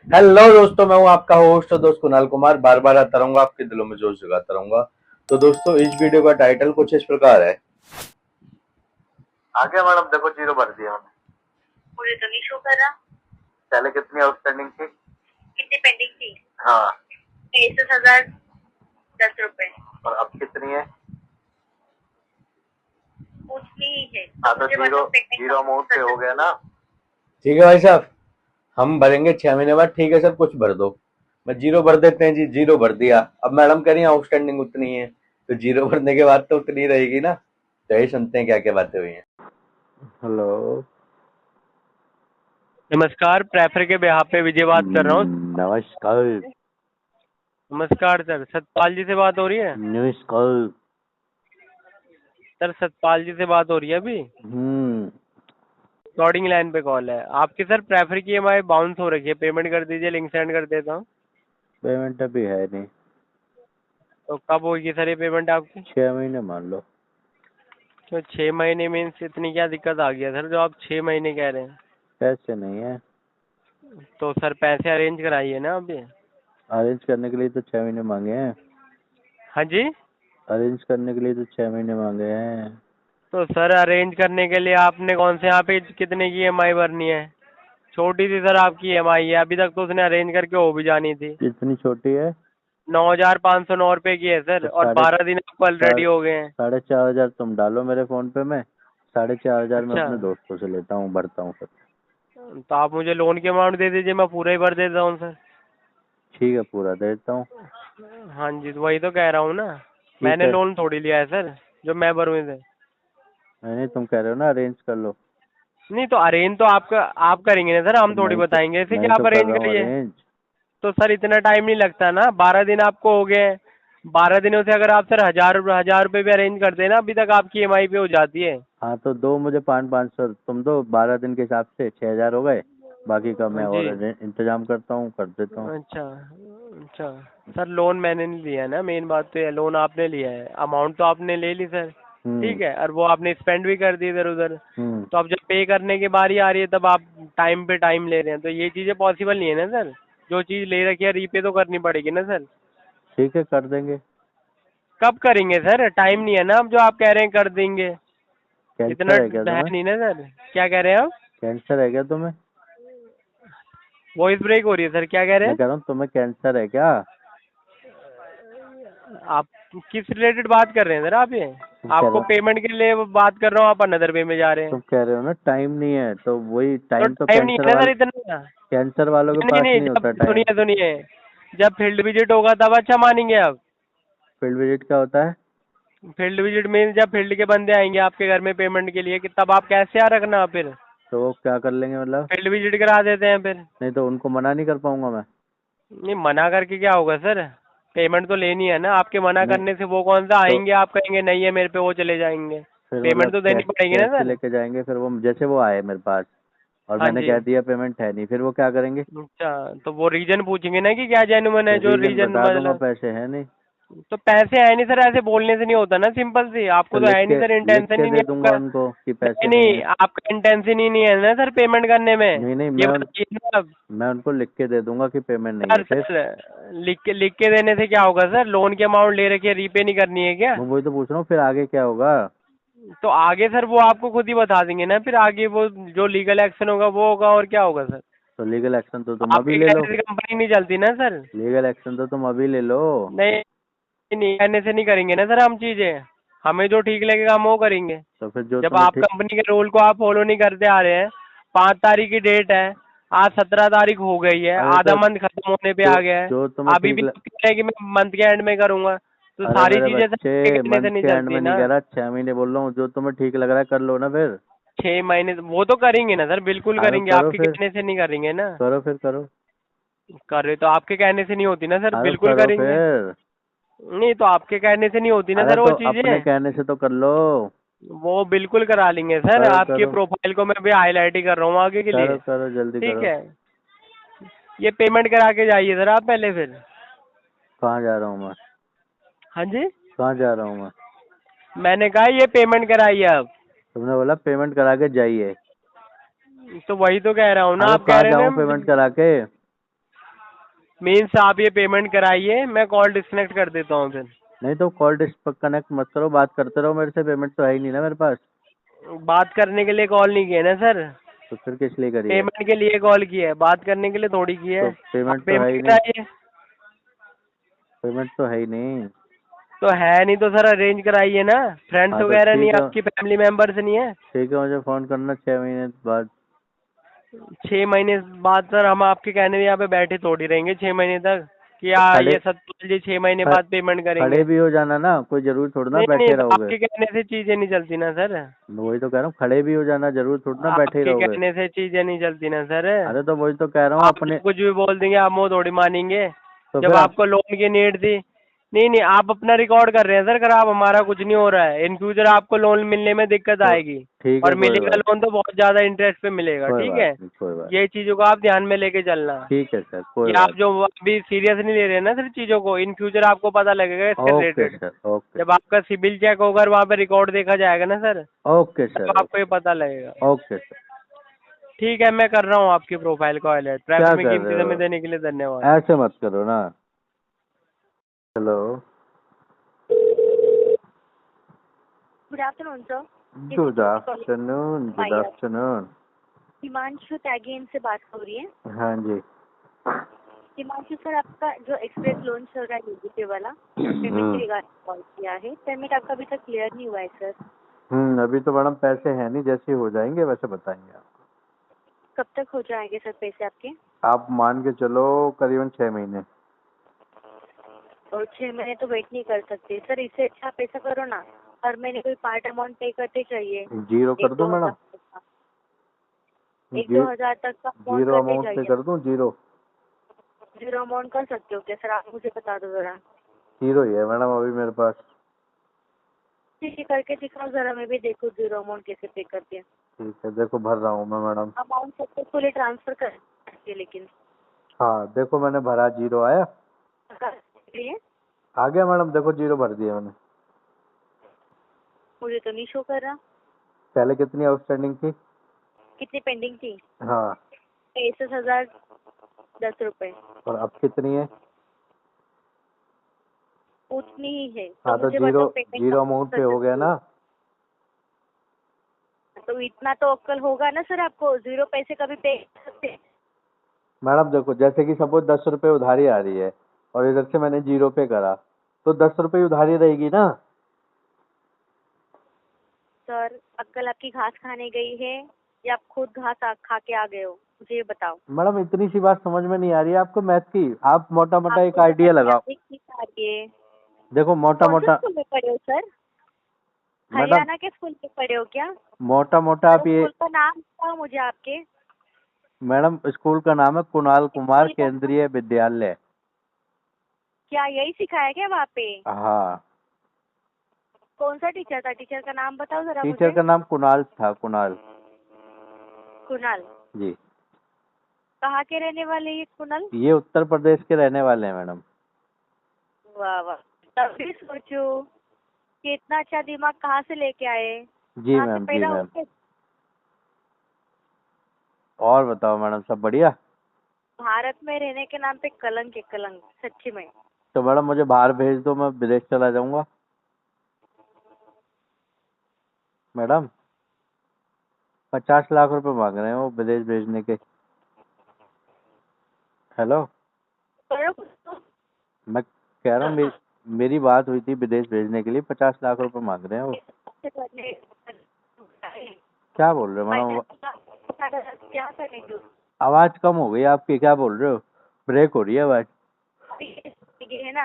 Hello दोस्तों, मैं हूं आपका होस्ट और दोस्त कुणाल कुमार। बार बार आता रहूंगा, आपके दिलों में जोश जगाता रहूंगा। तो दोस्तों, इस वीडियो का टाइटल कुछ इस प्रकार है। आगे मैडम देखो, जीरो भर दिया हमने। मुझे तो नहीं शो कर रहा। पहले कितनी आउटस्टैंडिंग थी? कितनी पेंडिंग थी? हाँ। 23,010 रुपए। और अब कितनी है? उतनी ही है। हाँ, तो मुझे जीरो मतलब पेंडिंग जीरो अमाउंट पे कर हो गया ना। ठीक है भाई साहब, हम भरेंगे 6 महीने बाद। ठीक है सर, कुछ भर दो। मैं जीरो भर देते हैं जी, जीरो भर दिया। अब मैडम कह रही है आउटस्टैंडिंग उतनी है, तो जीरो भरने के बाद तो उतनी रहेगी ना। तो यही सुनते हैं क्या क्या बातें हुई हैं। हेलो। नमस्कार, प्रेफर के बेहाफ पे विजय बात कर रहा हूँ। नमस्कार। नमस्कार सर, सतपाल जी से बात हो रही है? नमस्कार। सर, सतपाल जी से बात हो रही है अभी? हम्म। रिकॉर्डिंग लाइन पे कॉल है आपकी। सर, प्रेफर की EMI बाउंस हो रखी है, पेमेंट कर दीजिए, लिंक सेंड कर देता हूँ। पेमेंट अभी है नहीं। तो कब होगी सर ये पेमेंट आपकी? 6 महीने मान लो। तो 6 महीने मीन्स इतनी क्या दिक्कत आ गई है सर, जो आप 6 महीने कह रहे हैं? पैसे नहीं है। तो सर पैसे अरेंज कराइए ना अभी। अरेंज करने के लिए तो 6 महीने मांगे हैं। हाँ जी। अरेंज करने के लिए तो 6 महीने मांगे हैं। तो सर अरेंज करने के लिए आपने कौन से यहाँ पे कितने की EMI भरनी है? छोटी सी सर आपकी EMI है, अभी तक तो उसने अरेंज करके हो भी जानी थी। कितनी छोटी है? 9,509 रुपए की है सर, तो और 12 दिन आपको ऑलरेडी हो गए हैं। 4,500 तुम डालो मेरे फोन पे में। 4,500 मैं अच्छा, अपने दोस्तों से लेता हूँ, भरता हूँ फिर। तो आप मुझे लोन की अमाउंट दे दीजिए, मैं पूरा ही भर देता हूँ सर। ठीक है, पूरा दे देता हूँ। हाँ जी, तो वही तो कह रहा हूँ ना। ठीक मैंने है। लोन थोड़ी लिया है सर, जो मैं भरूँ इसे। नहीं, तुम कह रहे हो ना अरेंज कर लो। नहीं, तो अरेंज तो आप करेंगे ना सर, तो हम मैं थोड़ी ही तो बताएंगे इसे मैं कि ही तो आप कर अरेंज रहा हूँ करिए। अरेंज। तो सर इतना टाइम नहीं लगता ना, 12 दिन आपको हो गए हैं। 12 दिनों से अगर आप सर हजार हजार रुपये भी अरेंज कर देना, अभी तक आपकी EMI पे हो जाती है। हाँ, तो दो मुझे 500 500 तुम दो, 12 दिन के हिसाब से 6,000 हो गए। बाकी का मैं जी। और इंतजाम करता हूँ, कर देता हूँ। अच्छा। अच्छा। सर लोन मैंने नहीं लिया है ना, मेन बात तो ये है, लोन आपने लिया है, अमाउंट तो आपने ले ली सर। हम्म। ठीक है, और वो आपने स्पेंड भी कर दी इधर उधर। हम्म। तो अब जब पे करने की बारी आ रही है, तब आप टाइम पे टाइम ले रहे हैं, तो ये चीज़ें पॉसिबल नहीं है ना सर। जो चीज़ ले रखी है रीपे तो करनी पड़ेगी ना सर। ठीक है, कर देंगे। कब करेंगे सर? टाइम नहीं है ना, अब जो आप कह रहे हैं कर देंगे। इतना कैंसर है क्या है तुम्हें? नहीं ना सर। क्या कह रहे हैं आप? कैंसर है क्या तुम्हें? वॉइस ब्रेक हो रही है सर, क्या कह रहे मैं हैं? कह रहा हूँ, तुम्हें कैंसर है क्या? आप किस रिलेटेड बात कर रहे हैं सर आप ये? तुम कह रहे आपको हो पेमेंट के लिए बात कर रहा हूँ, आप अनदर वे में जा रहे हैं। तुम कह रहे हो ना टाइम नहीं है, तो वही तो टाइम तो टाइम नहीं है ना सर इतना। कैंसर वालों के नहीं पास नहीं, नहीं होता जब टाइम। सुनिए सुनिए, जब फील्ड विजिट होगा तब अच्छा मानेंगे आप। फील्ड विजिट क्या होता है? फील्ड विजिट मीन जब फील्ड के बंदे आएंगे आपके घर में पेमेंट के लिए, कि तब आप कैसे आ रखना फिर। तो वो क्या कर लेंगे मतलब? फील्ड विजिट करा देते हैं फिर। नहीं तो उनको मना नहीं कर पाऊंगा मैं। नहीं, मना करके क्या होगा सर? पेमेंट तो लेनी है ना, आपके मना नहीं करने से वो कौन सा तो आएंगे, आप कहेंगे नहीं है मेरे पे, वो चले जाएंगे। फिर पेमेंट मतलब तो देनी पड़ेगी ना कैसे सर। लेके जाएंगे फिर? वो जैसे वो आए मेरे पास और हाँ मैंने जी। कह दिया पेमेंट है नहीं, फिर वो क्या करेंगे? अच्छा, तो वो रीजन पूछेंगे ना कि क्या जेन्युइन है, फिर जो रीजन रीजन बता दूंगा, मतलब। पैसे है नहीं। तो पैसे है नहीं सर, ऐसे बोलने से नहीं होता ना, सिंपल सी, तो आपको तो है नहीं सर, लिख इंटेंशन के ही दे नहीं है दूंगा आपका। उनको कि नहीं पैसे नहीं नहीं, है। आपका इंटेंशन ही नहीं है ना सर पेमेंट करने में। नहीं नहीं, ये बताइए ना अब। मैं उनको लिख के दे दूंगा कि पेमेंट नहीं है सर फिर। सर, लिख के देने से क्या होगा सर? लोन की अमाउंट ले रखी है, रीपे नहीं करनी है क्या? मैं वही तो पूछ रहा हूँ, फिर आगे क्या होगा? तो आगे सर वो आपको खुद ही बता देंगे ना, फिर आगे वो जो लीगल एक्शन होगा वो होगा, और क्या होगा सर। तो लीगल एक्शन तो तुम अभी आपके ले लो। कहने से कंपनी नहीं चलती ना सर। लीगल एक्शन तो तुम अभी ले लो। नहीं नहीं, कहने से नहीं करेंगे ना सर हम चीजें। हमें जो ठीक लगेगा हम वो करेंगे। तो फिर जो जब तुम्हें आप ठीक। कंपनी के रूल को आप फॉलो नहीं करते आ रहे हैं। 5 तारीख की डेट है, आज 17 तारीख हो गई है, अरे आधा तो मंथ खत्म होने पे जो आ गया है। जो तुम्हें अभी ठीक भी आप कह रहे हैं कि मैं मंथ के एंड में करूंगा, तो अरे सारी मेरे चीजें सर बच्चे, आपके कहने मंथ से नहीं के एंड चलती में नहीं ना। कह रहा, 6 महीने बोल रहा हूँ। जो तुम्हें ठीक लग रहा है कर लो ना फिर। 6 महीने वो तो करेंगे ना सर, बिल्कुल हाँ तो करेंगे, करो आपके फिर। कहने से नहीं करेंगे ना। करो फिर करो। कर रहे तो आपके कहने से नहीं होती ना सर, हाँ तो बिल्कुल करो करेंगे। फिर। नहीं, तो आपके कहने से नहीं होती ना अरे सर वो तो अपने चीजें। कहने से तो कर लो। वो बिल्कुल करा लेंगे सर, करो आपकी करो। प्रोफाइल को मैं भी हाईलाइट ही कर रहा हूँ आगे के लिए। करो करो, जल्दी ठीक करो। है। ये पेमेंट करा के जाइए सर आप पहले फिर। कहाँ जा रहा हूँ मैं? हाँ जी। कहाँ जा रहा हूँ मैं? मैंने कहा ये पेमेंट कराइए आप। तुमने बोला पेमेंट करा के जाइए। तो वही तो कह रहा हूँ ना, हाँ तो आप कह कहाँ रहे जाऊँ हैं पेमेंट ना। करा के? मीन्स आप ये पेमेंट कराइए, मैं कॉल डिस्कनेक्ट कर देता हूँ फिर। नहीं तो कॉल कनेक्ट मत करो, बात करते रहो मेरे से, पेमेंट तो है ही नहीं ना मेरे पास। बात करने के लिए कॉल नहीं किया ना सर, तो फिर किस लिए करी है? पेमेंट के लिए कॉल किया है, बात करने के लिए थोड़ी की है। तो पेमेंट आप तो है ही पेमेंट नहीं, कराइए। पेमेंट तो है ही नहीं। तो है नहीं तो सर अरेंज कराइए ना, फ्रेंड्स हाँ तो वगैरह नहीं ठीक है, है, आपकी फैमिली मेंबर्स नहीं है। ठीक है, मुझे फोन करना 6 महीने बाद। 6 महीने बाद सर हम आपके कहने पे यहाँ पे बैठे थोड़ी रहेंगे 6 महीने तक कि तो यार खड़े ये सत्पाल जी 6 महीने ख- बाद पेमेंट खड़े करेंगे। भी हो जाना ना, कोई जरूर थोड़ी ना नहीं नहीं, बैठे तो रहोगे। आपके कहने से चीजें नहीं चलती ना सर, वही तो कह रहा हूँ, खड़े भी हो जाना, जरूर थोड़ी ना बैठे ही आपके रहोगे। कहने से चीजें नहीं चलती ना सर। अरे तो वही तो कह रहा हूँ आप अपने। कुछ भी बोल देंगे, आप मुंह थोड़ी मानेंगे। तो जब फिर आप, आपको लोन की नीड थी, नहीं नहीं आप अपना रिकॉर्ड कर रहे हैं सर, खराब, हमारा कुछ नहीं हो रहा है। इन फ्यूचर आपको लोन मिलने में दिक्कत तो आएगी, ठीक और है, कोई मिलेगा बात, लोन तो बहुत ज्यादा इंटरेस्ट पे मिलेगा, कोई ठीक बात है। नहीं, कोई बात। ये चीजों को आप ध्यान में लेके चलना। ठीक है सर, कोई ये आप बात। जो अभी सीरियस नहीं ले रहे हैं ना सर चीजों को, इन फ्यूचर आपको पता लगेगा इसके ओके रिलेटेड। Sir, okay. जब आपका सिबिल चेक होगा और वहाँ पे रिकॉर्ड देखा जाएगा ना सर, ओके तब सर, आपको ये पता लगेगा। Okay sir. ठीक है, मैं कर रहा हूँ आपकी प्रोफाइल को हाईलाइट। क्या ट्रैफिक में कर कीमती रहे समय हो? देने के लिए धन्यवाद। ऐसे मत करो ना। Hello. Good afternoon sir. Good afternoon, good afternoon. Himanshu tagine से बात हो रही है। हाँ जी। हिमांशु सर, आपका जो एक्सप्रेस लोन चल रहा है यूजीपे वाला, पेमेंट के रिगार्डिंग कॉल किया है। पेमेंट आपका अभी तक क्लियर नहीं हुआ है सर। अभी तो मैडम पैसे हैं नहीं, जैसे हो जाएंगे वैसे बताएंगे आपको। कब तक हो जाएंगे सर पैसे आपके? आप मान के चलो करीबन 6 महीने। और 6 महीने तो वेट नहीं कर सकते सर, इससे अच्छा पैसा करो ना, हर महीने कोई पार्ट अमाउंट पे करते चाहिए। जीरो कर दूं मैडम? 1-2 हज़ार तक का अमाउंट जीरो करते अमाउंट पे चाहिए। कर दूं? जीरो? जीरो अमाउंट कर सकते हो क्या सर? आप मुझे बता दो जरा। जीरो ही है मैडम अभी मेरे पास। ठीक है, करके दिखाओ जरा, मैं भी देखो जीरो अमाउंट कैसे पे करते हैं। ठीक है, देखो भर रहा हूँ मैं मैडम। अमाउंट सक्सेसफुली ट्रांसफर कर सकते हैं, लेकिन हाँ देखो मैंने भरा, जीरो आया। लिए आ गया मैडम, देखो जीरो भर दिया मैंने। मुझे तो नहीं शो कर रहा। पहले कितनी आउटस्टैंडिंग थी? कितनी पेंडिंग थी? हाँ। 63,010 रुपए। और अब कितनी है? उतनी ही है। हाँ तो मुझे जीरो, बताओ पेमेंट जीरो अमाउंट पे हो गया ना। तो इतना तो अक्ल होगा ना सर आपको, जीरो पैसे कभी पे कर सकते हैं? मैडम देखो, जैसे कि सपोज 10 रुपए उधारी आ रही है और इधर से मैंने जीरो पे करा, तो 10 रुपए उधारी रहेगी ना। सर अक्ल आपकी घास खाने गई है या आप खुद घास खा के आ गए हो, मुझे ये बताओ। मैडम इतनी सी बात समझ में नहीं आ रही है आपको मैथ की? आप मोटा मोटा एक आपको आइडिया लगाओ। समझ नहीं आ रही है। देखो मोटा कौन से मोटा, स्कूल में पढ़े हो सर? मैडम हरियाणा के स्कूल में पढ़े हो क्या? मोटा मोटा आप ये, स्कूल का नाम बताओ मुझे आपके। मैडम स्कूल का नाम है कुणाल कुमार स्कूल का नाम केंद्रीय विद्यालय। क्या यही सिखाया क्या वहाँ पे? हाँ। कौन सा टीचर था? टीचर का नाम बताओ जरा टीचर मुझे। का नाम कुणाल था, कुणाल कुणाल। जी। कहाँ के रहने वाले ये कुणाल? ये उत्तर प्रदेश के रहने वाले हैं मैडम। वाह वाह, तभी सोचू कि इतना अच्छा दिमाग कहाँ से लेके आए। जी कहाँ से मैम, जी पैदा मैम। होके? और बताओ मैडम, सब बढ़िया? भारत में रहने के नाम पे कलंक है, कलंक सच्ची में। तो मैडम मुझे बाहर भेज दो, मैं विदेश चला जाऊंगा। मैडम 50 लाख रुपए मांग रहे हैं वो विदेश भेजने के। हेलो। करो कुछ तो। मैं कह रहा हूँ मेरी बात हुई थी विदेश भेजने के लिए, 50 लाख रुपए मांग रहे हैं वो। क्या बोल रहे हो मैडम? क्या करेंगे? आवाज कम हो गई आपकी, क्या बोल रहे हो? ब्रेक हो रही है आवाज। ये है ना,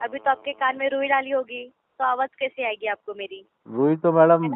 अभी तो आपके कान में रुई डाली होगी, तो आवाज कैसे आएगी आपको मेरी? रुई तो मैडम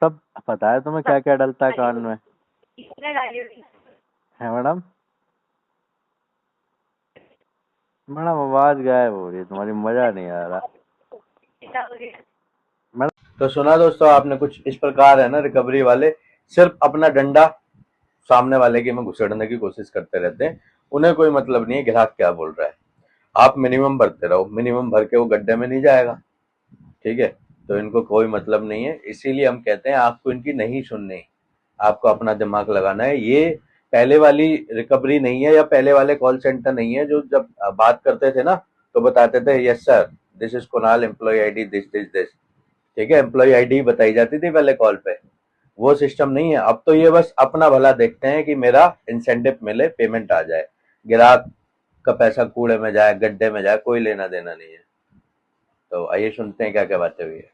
सब पता है तुम्हें, क्या क्या डलता है कान में। किसने डाली होगी? है मैडम? मैडम आवाज गायब हो रही है तुम्हारी, मजा नहीं आ रहा मैडम। तो सुना दोस्तों आपने, कुछ इस प्रकार है ना रिकवरी वाले सिर्फ अपना डंडा सामने वाले के में घुसेड़ने की कोशिश करते रहते हैं। उन्हें कोई मतलब नहीं है ग्राहक क्या बोल रहा है। आप मिनिमम भरते रहो, मिनिमम भर के वो गड्ढे में नहीं जाएगा, ठीक है। तो इनको कोई मतलब नहीं है, इसीलिए हम कहते हैं आपको इनकी नहीं सुननी, आपको अपना दिमाग लगाना है। ये पहले वाली रिकवरी नहीं है या पहले वाले कॉल सेंटर नहीं है जो जब बात करते थे ना तो बताते थे yes sir this is Kunal employee ID this, ठीक है, एम्प्लॉय आईडी बताई जाती थी पहले कॉल पे। वो सिस्टम नहीं है अब, तो ये बस अपना भला देखते हैं कि मेरा इंसेंटिव मिले, पेमेंट आ जाए, ग्राहक का पैसा कूड़े में जाए गड्ढे में जाए कोई लेना देना नहीं है। तो आइए सुनते हैं क्या क्या बातें हुई है।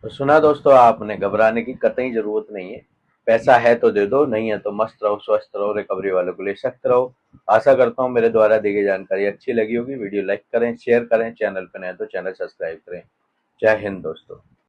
तो सुना दोस्तों, आपने घबराने की कतई जरूरत नहीं है, पैसा है तो दे दो, नहीं है तो मस्त रहो, स्वस्थ रहो, रिकवरी वालों को ले सख्त रहो। आशा करता हूँ मेरे द्वारा दी गई जानकारी अच्छी लगी होगी। वीडियो लाइक करें, शेयर करें, चैनल पर नए तो चैनल सब्सक्राइब करें। जय हिंद दोस्तों।